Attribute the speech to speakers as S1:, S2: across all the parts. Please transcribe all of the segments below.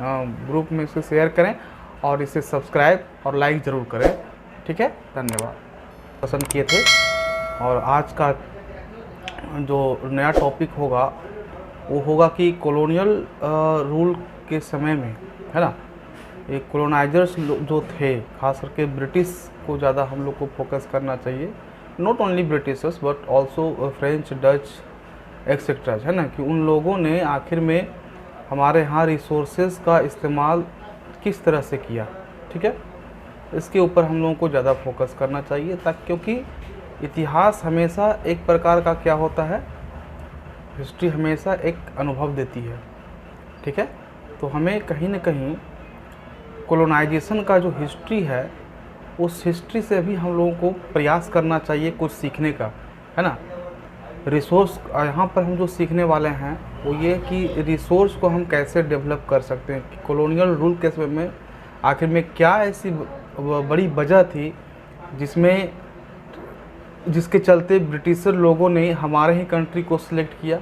S1: Group में इसे share करें और इसे सब्सक्राइब और लाइक ज़रूर करें। ठीक है, धन्यवाद। पसंद किए थे। और आज का जो नया टॉपिक होगा वो होगा कि कॉलोनियल रूल के समय में, है ना, ये कॉलोनाइजर्स जो थे, खास करके ब्रिटिश को ज़्यादा हम लोग को फोकस करना चाहिए। Not only Britishers but also French, Dutch etcetera, है ना, कि उन लोगों ने आखिर में हमारे यहाँ रिसोर्सेज का इस्तेमाल किस तरह से किया। ठीक है, इसके ऊपर हम लोगों को ज़्यादा फोकस करना चाहिए, ताकि क्योंकि इतिहास हमेशा एक प्रकार का क्या होता है, हिस्ट्री हमेशा एक अनुभव देती है। ठीक है, तो हमें कहीं ना कहीं कॉलोनाइजेशन का जो हिस्ट्री है उस हिस्ट्री से भी हम लोगों को प्रयास करना चाहिए कुछ सीखने का, है ना। रिसोर्स यहाँ पर हम जो सीखने वाले हैं वो ये कि रिसोर्स को हम कैसे डेवलप कर सकते हैं, कि कॉलोनियल रूल के समय में आखिर में क्या ऐसी बड़ी वजह थी जिसके चलते ब्रिटिशर लोगों ने हमारे ही कंट्री को सिलेक्ट किया।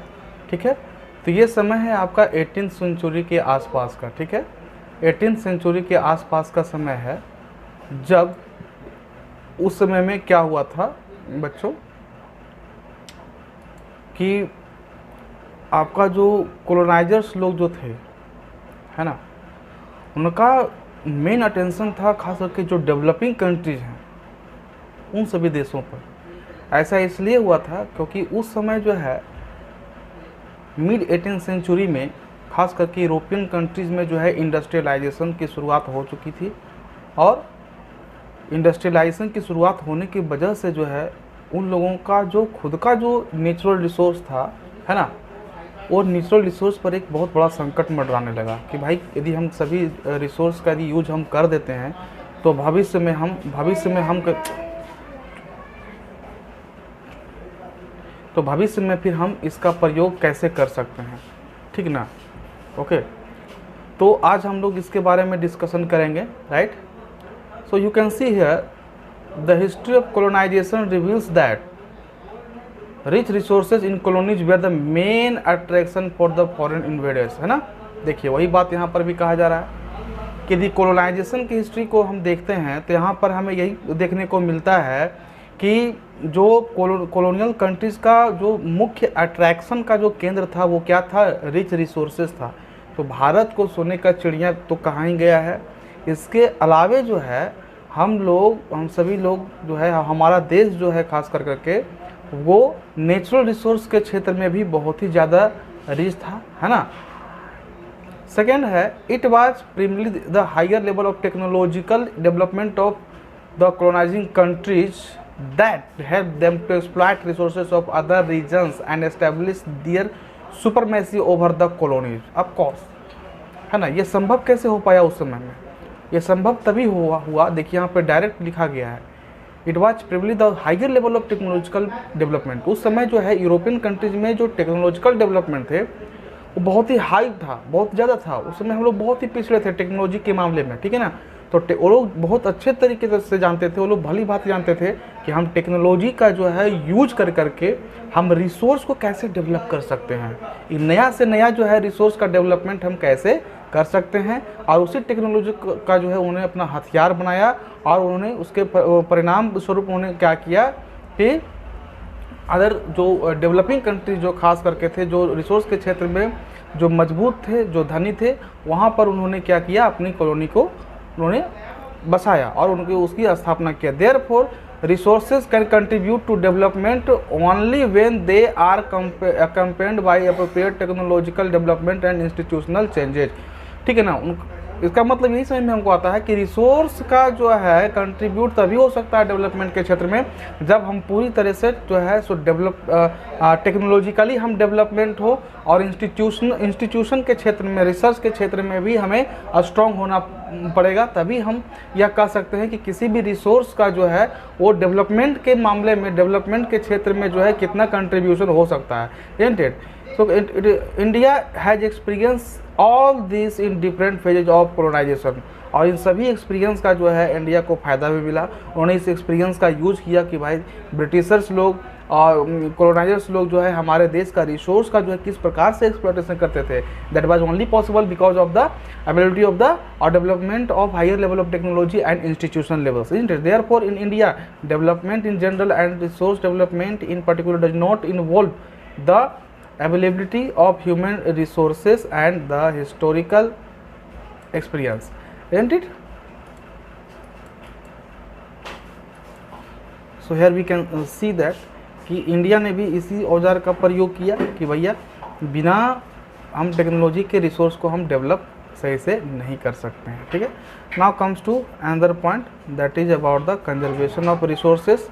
S1: ठीक है, तो ये समय है आपका 18th सेंचुरी के आसपास का। ठीक है, 18th सेंचुरी के आसपास का समय है, जब उस समय में क्या हुआ था बच्चों कि आपका जो कॉलोनाइजर्स लोग जो थे, है ना, उनका मेन अटेंशन था खास करके जो डेवलपिंग कंट्रीज हैं उन सभी देशों पर। ऐसा इसलिए हुआ था क्योंकि उस समय जो है मिड 18th सेंचुरी में खास करके यूरोपियन कंट्रीज़ में जो है इंडस्ट्रियलाइजेशन की शुरुआत हो चुकी थी, और इंडस्ट्रियलाइजेशन की शुरुआत होने की वजह से जो है उन लोगों का जो खुद का जो नेचुरल रिसोर्स था, है ना, और नेचुरल रिसोर्स पर एक बहुत बड़ा संकट मंडराने लगा कि भाई यदि हम सभी रिसोर्स का यदि यूज हम कर देते हैं तो भविष्य में फिर हम इसका प्रयोग कैसे कर सकते हैं। ठीक ना, ओके। तो आज हम लोग इसके बारे में डिस्कशन करेंगे, right. So you can see here the history of colonization reveals that rich resources in colonies were the main attraction for the foreign invaders, है ना। देखिए वही बात यहाँ पर भी कहा जा रहा है कि यदि कॉलोनाइजेशन की हिस्ट्री को हम देखते हैं तो यहाँ पर हमें यही देखने को मिलता है कि जो कॉलोनियल कंट्रीज़ का जो मुख्य अट्रैक्शन का जो केंद्र था वो क्या था, रिच रिसोर्सेज था। तो भारत को सोने का चिड़िया तो कहा ही गया है। इसके अलावे जो है हम सभी लोग जो है, हमारा देश जो है खास कर करके वो नेचुरल रिसोर्स के क्षेत्र में भी बहुत ही ज़्यादा रिच था, है ना। सेकेंड है, it was primarily the higher level of technological development of the colonising countries that help them to exploit resources of other regions and establish their supremacy over the colonies. Of course, है ना, ये संभव कैसे हो पाया उस समय में? ये संभव तभी हुआ देखिए यहाँ पे डायरेक्ट लिखा गया है, it was previously the higher level of technological development. उस समय जो है यूरोपियन कंट्रीज में जो टेक्नोलॉजिकल डेवलपमेंट थे वो बहुत ही हाई था, बहुत ज़्यादा था। उस समय हम लोग बहुत ही पिछड़े थे टेक्नोलॉजी के मामले में, ठीक है ना। तो वो लोग बहुत अच्छे तरीके से जानते थे, वो लोग भली भांति जानते थे कि हम टेक्नोलॉजी का जो है यूज कर करके हम रिसोर्स को कैसे डेवलप कर सकते हैं, नया से नया जो है रिसोर्स का डेवलपमेंट हम कैसे कर सकते हैं। और उसी टेक्नोलॉजी का जो है उन्होंने अपना हथियार बनाया, और उन्होंने उसके परिणाम स्वरूप उन्होंने क्या किया कि अदर जो डेवलपिंग कंट्रीज जो खास करके थे, जो रिसोर्स के क्षेत्र में जो मजबूत थे, जो धनी थे, वहाँ पर उन्होंने क्या किया, अपनी कॉलोनी को उन्होंने बसाया और उसकी स्थापना किया। Therefore resources can contribute to development only when they are accompanied by appropriate technological development and institutional changes. ठीक है ना, इसका मतलब यही समझ में हमको आता है कि रिसोर्स का जो है कंट्रीब्यूट तभी हो सकता है डेवलपमेंट के क्षेत्र में जब हम पूरी तरह से जो है सो टेक्नोलॉजिकली हम डेवलपमेंट हो, और इंस्टीट्यूशन के क्षेत्र में, रिसर्च के क्षेत्र में भी हमें स्ट्रॉन्ग होना पड़ेगा। तभी हम यह कह सकते हैं कि किसी भी रिसोर्स का जो है वो डेवलपमेंट के मामले में, डेवलपमेंट के क्षेत्र में जो है कितना कंट्रीब्यूशन हो सकता है, isn't it? So India has experienced all these in different phases of colonization, और इन सभी एक्सपीरियंस का जो है इंडिया को फ़ायदा भी मिला। उन्होंने इस एक्सपीरियंस का यूज़ किया कि भाई ब्रिटिशर्स लोग कॉलोनाइजर्स लोग जो है हमारे देश का रिसोर्स का जो है किस प्रकार से एक्सप्लॉयटेशन करते थे, that was only possible because of the ability of the or development of higher level of technology and institutional levels, isn't it? Therefore in India, development in general and resource development in particular does not involve the availability of human resources and the historical experience, isn't it? So here we can see that कि India ने भी इसी औजार का प्रयोग किया कि भैया बिना हम टेक्नोलॉजी के रिसोर्स को हम डेवलप सही से नहीं कर सकते हैं, ठीक है। Now comes to another point that is about the conservation of resources.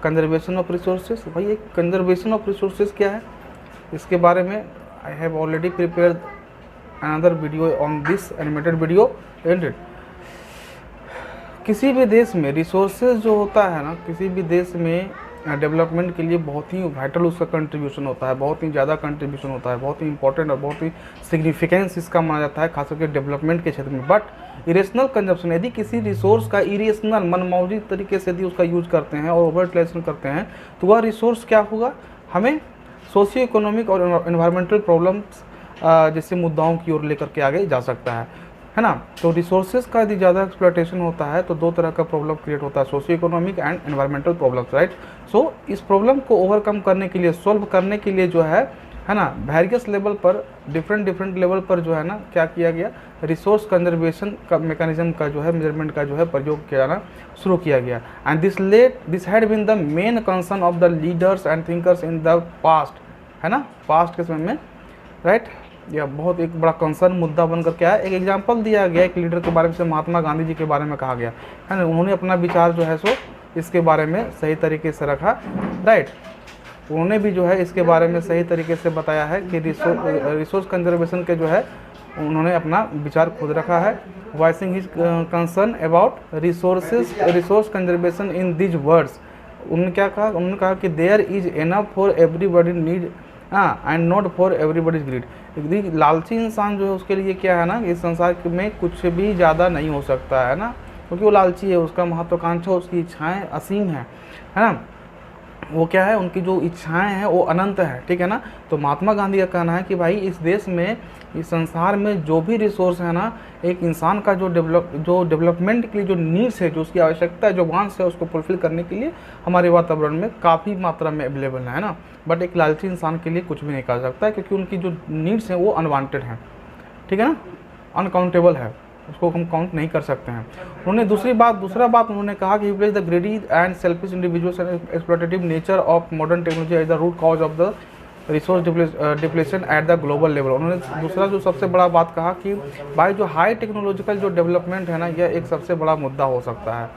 S1: Conservation of resources, भाई ये कंजर्वेशन ऑफ रिसोर्सेज क्या है, इसके बारे में I have already prepared another video on this animated video, and it किसी भी देश में रिसोर्सेज जो होता है ना, किसी भी देश में डेवलपमेंट के लिए बहुत ही वाइटल उसका कंट्रीब्यूशन होता है, बहुत ही ज़्यादा कंट्रीब्यूशन होता है, बहुत ही इंपॉर्टेंट और बहुत ही सिग्निफिकेंस इसका माना जाता है, खास करके डेवलपमेंट के क्षेत्र में। बट इरेशनल कंजप्शन, यदि किसी रिसोर्स का इरेशनल मनमौजी तरीके से यदि उसका यूज करते हैं और ओवर यूटिलाइजेशन करते हैं तो वह रिसोर्स क्या होगा, हमें सोशियो इकोनॉमिक और एनवायरमेंटल प्रॉब्लम्स जैसे मुद्दाओं की ओर लेकर के आगे जा सकता है ना। तो रिसोर्सेज का यदि ज़्यादा एक्सप्लॉयटेशन होता है तो दो तरह का प्रॉब्लम क्रिएट होता है, socio economic and environmental problems, right. So इस प्रॉब्लम को ओवरकम करने के लिए, सॉल्व करने के लिए जो है ना, वेरियस लेवल पर, डिफरेंट लेवल पर जो है ना क्या किया गया, रिसोर्स कंजर्वेशन का मैकेनिज्म का जो है, मेजरमेंट का जो है प्रयोग किया जाना शुरू किया गया। And this had been the main concern of the leaders and thinkers in the past, है ना, पास्ट के समय में, राइट। यह बहुत एक बड़ा कंसर्न मुद्दा बन करके आया। एक एग्जांपल दिया गया एक लीडर के बारे में, से महात्मा गांधी जी के बारे में कहा गया है ना, उन्होंने अपना विचार जो है सो इसके बारे में सही तरीके से रखा, राइट। उन्होंने भी जो है इसके बारे में सही तरीके से बताया है कि रिसोर्स कंजर्वेशन के जो है उन्होंने अपना विचार खुद रखा है, voicing his concern about resource conservation in these words. उन्होंने क्या कहा, उन्होंने कहा कि there is enough for everybody need and not for everybody's greed. लालची इंसान जो है उसके लिए क्या है ना, इस संसार में कुछ भी ज़्यादा नहीं हो सकता है ना, क्योंकि वो लालची है, उसका महत्वाकांक्षा, उसकी इच्छाएं असीम है ना, वो क्या है, उनकी जो इच्छाएं हैं वो अनंत है, ठीक है ना। तो महात्मा गांधी का कहना है कि भाई इस देश में, इस संसार में जो भी रिसोर्स है ना, एक इंसान का जो डेवलपमेंट के लिए जो नीड्स है, जो उसकी आवश्यकता है, जो वांट्स है, उसको फुलफिल करने के लिए हमारे वातावरण में काफ़ी मात्रा में अवेलेबल है ना। बट एक लालची इंसान के लिए कुछ भी नहीं कर सकता है, क्योंकि उनकी जो नीड्स हैं वो अनवांटेड हैं, ठीक है ना, अनकाउंटेबल है, उसको हम काउंट नहीं कर सकते हैं। उन्होंने दूसरा बात उन्होंने कहा कि place the greedy and selfish individuals and exploitative nature of modern technology as the root cause of the resource depletion at the global level. उन्होंने दूसरा जो सबसे बड़ा बात कहा कि भाई जो हाई टेक्नोलॉजिकल जो डेवलपमेंट है ना, यह एक सबसे बड़ा मुद्दा हो सकता है।